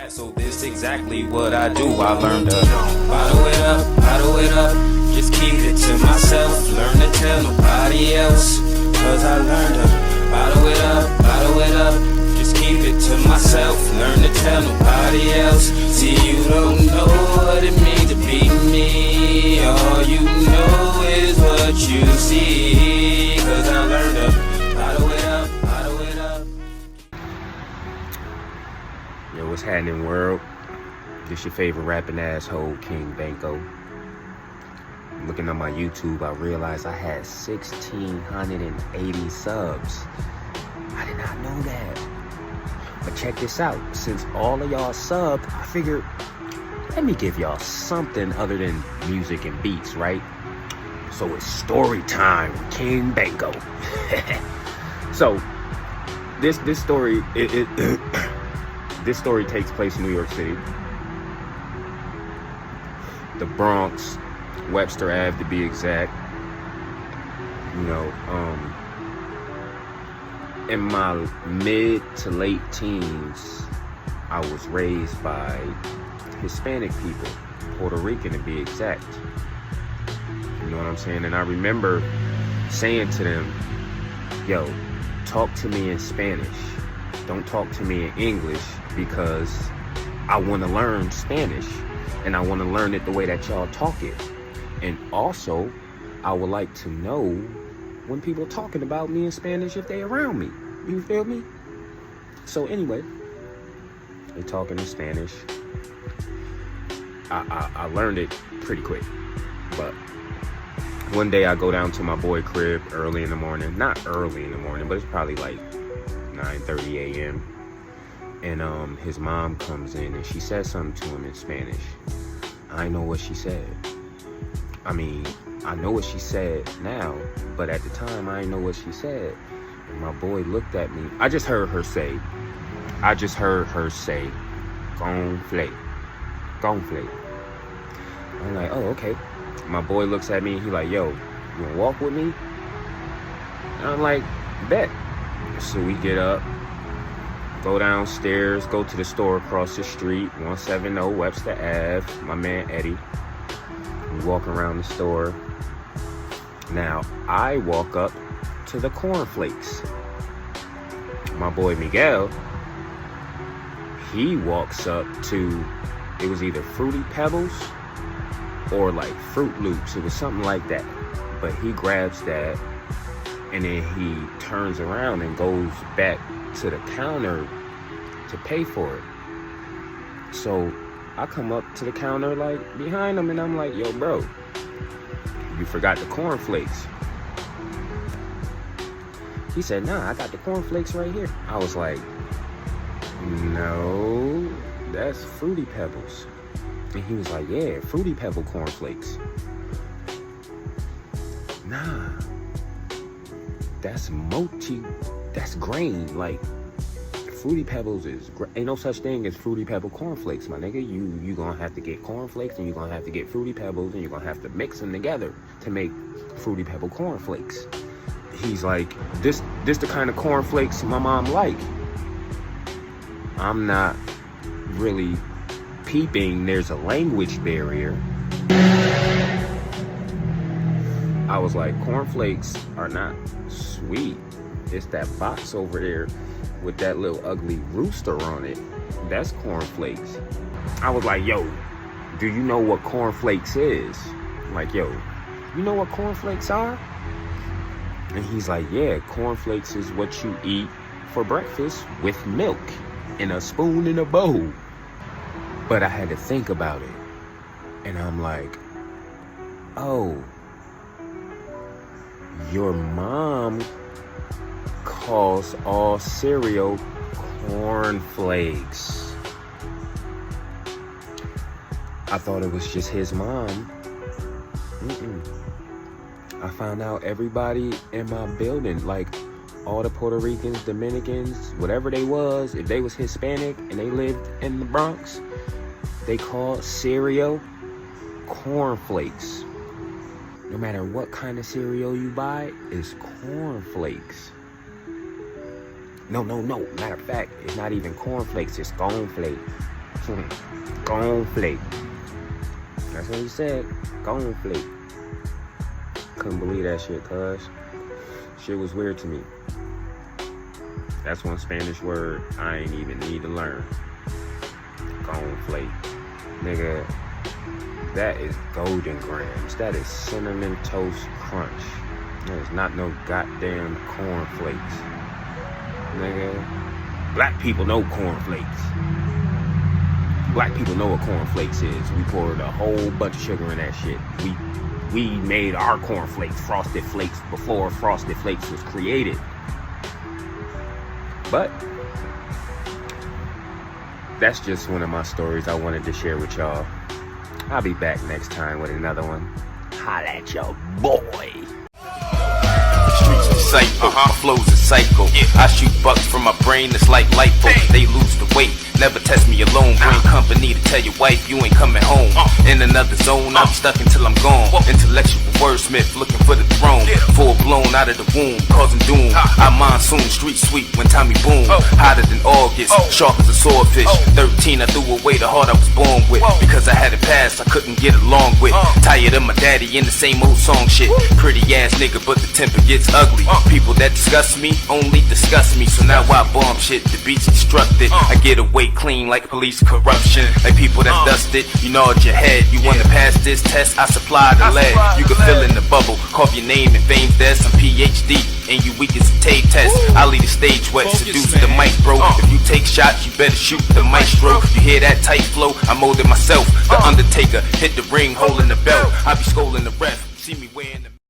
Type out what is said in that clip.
So this exactly what I do. I learned to bottle it up, just keep it to myself. Learn to tell nobody else, cause I learned to bottle it up, just keep it to myself. Learn to tell nobody else. See, you don't know what it means to be me. All you know is what you see, cause I learned to bottle it up. Yo, what's happening, world? This your favorite rapping asshole, King Banco. Looking on my YouTube, I realized I had 1,680 subs. I did not know that. But check this out. Since all of y'all subbed, I figured, let me give y'all something other than music and beats, right? So it's story time with King Banco. So, this story, this story takes place in New York City. The Bronx, Webster Ave to be exact. You know, in my mid to late teens, I was raised by Hispanic people, Puerto Rican to be exact. You know what I'm saying? And I remember saying to them, yo, talk to me in Spanish. Don't talk to me in English, because I want to learn Spanish and I want to learn it the way that y'all talk it. And also, I would like to know when people talking about me in Spanish if they around me. You feel me? So anyway, they talking in Spanish. I learned it pretty quick. But one day I go down to my boy crib early in the morning. Not early in the morning, but it's probably like 9:30 a.m. And his mom comes in and she says something to him in Spanish. I know what she said. I mean, I know what she said now, but at the time I didn't know what she said. And my boy looked at me. I just heard her say, gonflate. I'm like, oh, okay. My boy looks at me and he like, yo, you wanna walk with me? And I'm like, bet. So we get up, go downstairs, go to the store across the street, 170 Webster Ave, my man Eddie. We walk around the store. Now, I walk up to the cornflakes. My boy Miguel, he walks up to, it was either Fruity Pebbles or like Fruit Loops. It was something like that. But he grabs that and then he turns around and goes back to the counter to pay for it. So I come up to the counter like behind him and I'm like, yo, bro, you forgot the cornflakes. He said, nah, I got the cornflakes right here. I was like, no, that's Fruity Pebbles. And he was like, yeah, Fruity Pebble cornflakes. Nah, that's that's grain. Like, Fruity Pebbles is, ain't no such thing as Fruity Pebble cornflakes, my nigga. You gonna have to get cornflakes and you're gonna have to get Fruity Pebbles and you're gonna have to mix them together to make Fruity Pebble cornflakes. He's like, this the kind of cornflakes my mom like. I'm not really peeping there's a language barrier. I was like, cornflakes are not sweet. It's that box over there with that little ugly rooster on it. That's cornflakes. I was like, yo, do you know what cornflakes is? I'm like, yo, you know what cornflakes are? And he's like, yeah, cornflakes is what you eat for breakfast with milk and a spoon and a bowl. But I had to think about it. And I'm like, oh, your mom calls all cereal cornflakes. I thought it was just his mom. I found out everybody in my building, like all the Puerto Ricans, Dominicans, whatever they was, if they was Hispanic and they lived in the Bronx, they called cereal cornflakes. No matter what kind of cereal you buy, it's cornflakes. No. Matter of fact, it's not even cornflakes, it's cornflakes. Cornflake. That's what he said. Cornflake. Couldn't believe that shit, cuz. Shit was weird to me. That's one Spanish word I ain't even need to learn. Cornflake. Nigga, that is golden grams. That is cinnamon toast crunch. That is not no goddamn cornflakes. Nigga, black people know cornflakes. Black people know what cornflakes is. We poured a whole bunch of sugar in that shit. We made our cornflakes, Frosted Flakes, before Frosted Flakes was created. But that's just one of my stories I wanted to share with y'all. I'll be back next time with another one. Holla at your boy. Streets disciple, my flow's a cycle. I shoot bucks from my brain, it's like lipo. They lose the weight, never test me alone. Bring company to tell your wife you ain't coming home. In another zone, I'm stuck until I'm gone. Intellectual wordsmith looking for the throne. Full blown out of the womb, causing doom. I monsoon, street sweep when Tommy boom. Hotter than August, sharp as a swordfish. 13, I threw away the heart I was born with. Because I had a past I couldn't get along with. Tired of my daddy in the same old song shit. Pretty ass nigga, but the temper gets ugly. People that disgust me only disgust me. So now I bomb shit, the beat's instructed. I get away clean like police corruption. Like people that dusted, you nod your head. You wanna pass this test, I supply the lead. You can fill in the bubble, carve your name and fame there. Some PhD, and you weak as a tape test. I leave the stage wet, seduce the mic, bro. If you take shots, you better shoot the maestro. You hear that tight flow? I molded myself. The Undertaker hit the ring, holding the belt. I be scolding the ref. See me wearing the